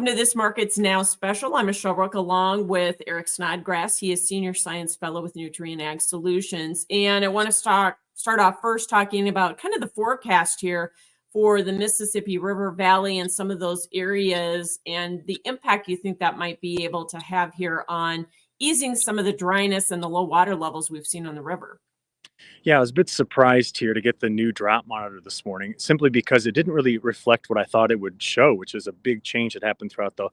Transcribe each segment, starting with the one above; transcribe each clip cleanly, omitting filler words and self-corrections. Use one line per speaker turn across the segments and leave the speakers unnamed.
welcome to This Market's Now Special. I'm Michelle Rook along with Eric Snodgrass. He is Senior Science Fellow with Nutrient Ag Solutions. And I want to start off first talking about kind of the forecast here for the Mississippi River Valley and some of those areas and the impact you think that might be able to have here on easing some of the dryness and the low water levels we've seen on the river.
Yeah, I was a bit surprised here to get the new drought monitor this morning, simply because it didn't really reflect what I thought it would show, which is a big change that happened throughout the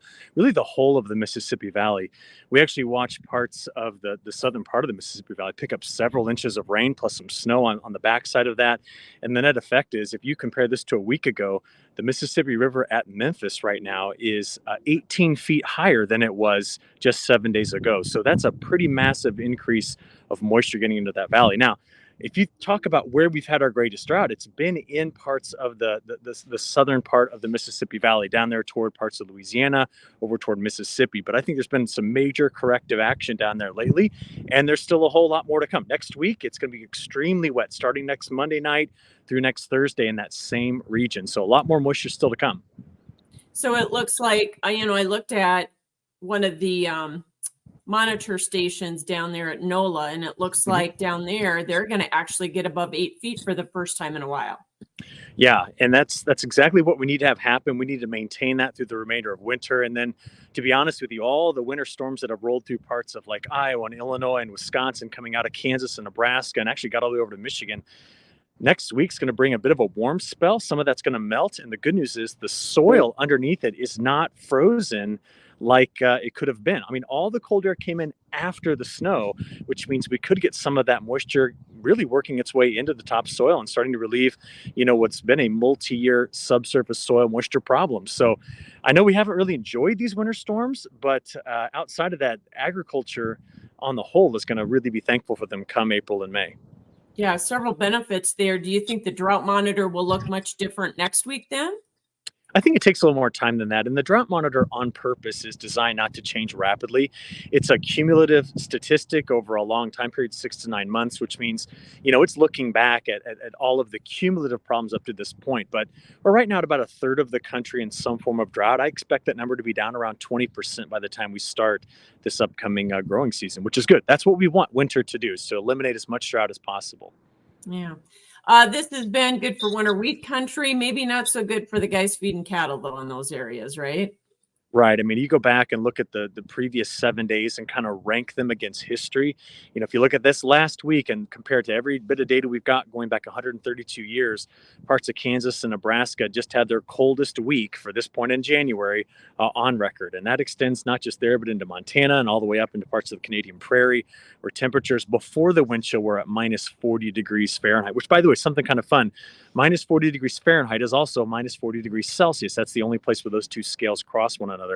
whole of the Mississippi Valley. We actually watched parts of the southern part of the Mississippi Valley pick up several inches of rain plus some snow on the backside of that. And the net effect is, if you compare this to a week ago, the Mississippi River at Memphis right now is 18 feet higher than it was just 7 days ago. So that's a pretty massive increase of moisture getting into that valley. Now, if you talk about where we've had our greatest drought, it's been in parts of the southern part of the Mississippi Valley, down there toward parts of Louisiana, over toward Mississippi. But I think there's been some major corrective action down there lately, and there's still a whole lot more to come. Next week, it's going to be extremely wet, starting next Monday night through next Thursday in that same region. So a lot more moisture still to come.
So it looks like, I looked at one of the monitor stations down there at NOLA, and it looks like down there they're going to actually get above 8 feet for the first time in a while.
Yeah, and that's exactly what we need to have happen. We need to maintain that through the remainder of winter. And then, to be honest with you, all the winter storms that have rolled through parts of like Iowa and Illinois and Wisconsin, coming out of Kansas and Nebraska, and actually got all the way over to Michigan, next week's going to bring a bit of a warm spell. Some of that's going to melt. And the good news is the soil underneath it is not frozen like it could have been. I mean, all the cold air came in after the snow, which means we could get some of that moisture really working its way into the topsoil and starting to relieve, what's been a multi-year subsurface soil moisture problem. So I know we haven't really enjoyed these winter storms, but outside of that, agriculture on the whole is going to really be thankful for them come April and May.
Yeah, several benefits there. Do you think the drought monitor will look much different next week then?
I think it takes a little more time than that. And the drought monitor on purpose is designed not to change rapidly. It's a cumulative statistic over a long time period, 6 to 9 months, which means, it's looking back at all of the cumulative problems up to this point. But we're right now at about a third of the country in some form of drought. I expect that number to be down around 20% by the time we start this upcoming growing season, which is good. That's what we want winter to do, is to eliminate as much drought as possible.
Yeah. This has been good for winter wheat country, maybe not so good for the guys feeding cattle, though, in those areas, right?
Right. I mean, you go back and look at the previous 7 days and kind of rank them against history. If you look at this last week and compare it to every bit of data we've got going back 132 years, parts of Kansas and Nebraska just had their coldest week for this point in January on record. And that extends not just there, but into Montana and all the way up into parts of the Canadian Prairie, where temperatures before the wind chill were at minus 40 degrees Fahrenheit, which, by the way, is something kind of fun. Minus 40 degrees Fahrenheit is also minus 40 degrees Celsius. That's the only place where those two scales cross one another.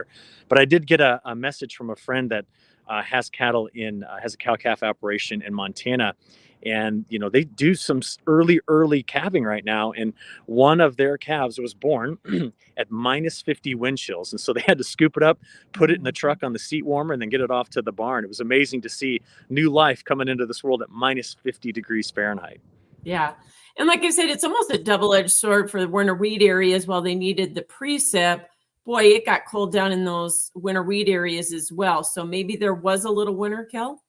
But I did get a message from a friend that has cattle has a cow-calf operation in Montana. And, they do some early calving right now. And one of their calves was born at minus 50 wind chills. And so they had to scoop it up, put it in the truck on the seat warmer, and then get it off to the barn. It was amazing to see new life coming into this world at minus 50 degrees Fahrenheit.
Yeah. And like I said, it's almost a double-edged sword for the winter wheat areas. While they needed the precip, boy, it got cold down in those winter wheat areas as well. So maybe there was a little winter kill.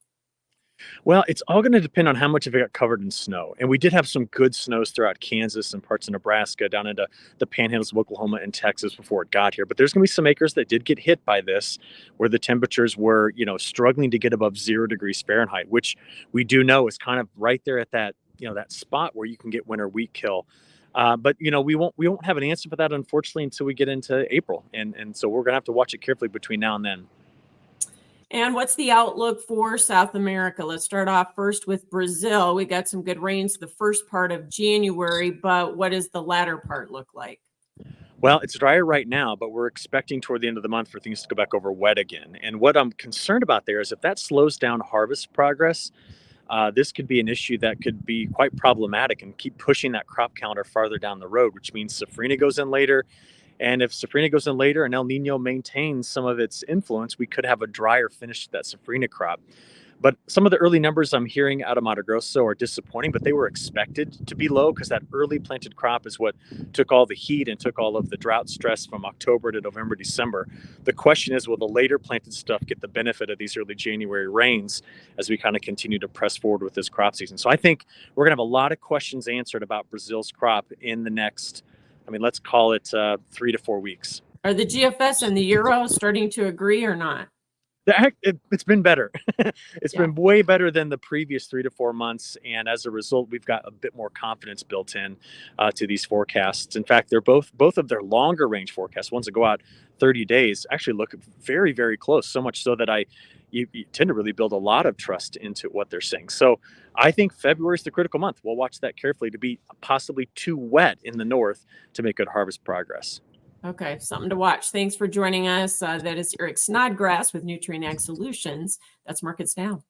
Well, it's all going to depend on how much of it got covered in snow. And we did have some good snows throughout Kansas and parts of Nebraska, down into the panhandles of Oklahoma and Texas before it got here. But there's going to be some acres that did get hit by this, where the temperatures were, struggling to get above 0 degrees Fahrenheit, which we do know is kind of right there at that, that spot where you can get winter wheat kill. But we won't have an answer for that, unfortunately, until we get into April. And so we're going to have to watch it carefully between now and then.
And what's the outlook for South America? Let's start off first with Brazil. We got some good rains the first part of January, but what does the latter part look like?
Well, it's drier right now, but we're expecting toward the end of the month for things to go back over wet again. And what I'm concerned about there is if that slows down harvest progress, this could be an issue that could be quite problematic and keep pushing that crop counter farther down the road, which means Safrinha goes in later. And if Safrinha goes in later and El Nino maintains some of its influence, we could have a drier finish to that Safrinha crop. But some of the early numbers I'm hearing out of Mato Grosso are disappointing, but they were expected to be low because that early planted crop is what took all the heat and took all of the drought stress from October to November, December. The question is, will the later planted stuff get the benefit of these early January rains as we kind of continue to press forward with this crop season? So I think we're going to have a lot of questions answered about Brazil's crop in the next, let's call it 3 to 4 weeks.
Are the GFS and the Euro starting to agree or not?
It's been better. It's been way better than the previous 3 to 4 months, and as a result, we've got a bit more confidence built in to these forecasts. In fact, they're both of their longer range forecasts, ones that go out 30 days, actually look very, very close. So much so that you tend to really build a lot of trust into what they're saying. So I think February is the critical month. We'll watch that carefully to be possibly too wet in the north to make good harvest progress.
Okay, something to watch. Thanks for joining us. That is Eric Snodgrass with Nutrient Ag Solutions. That's Markets Now.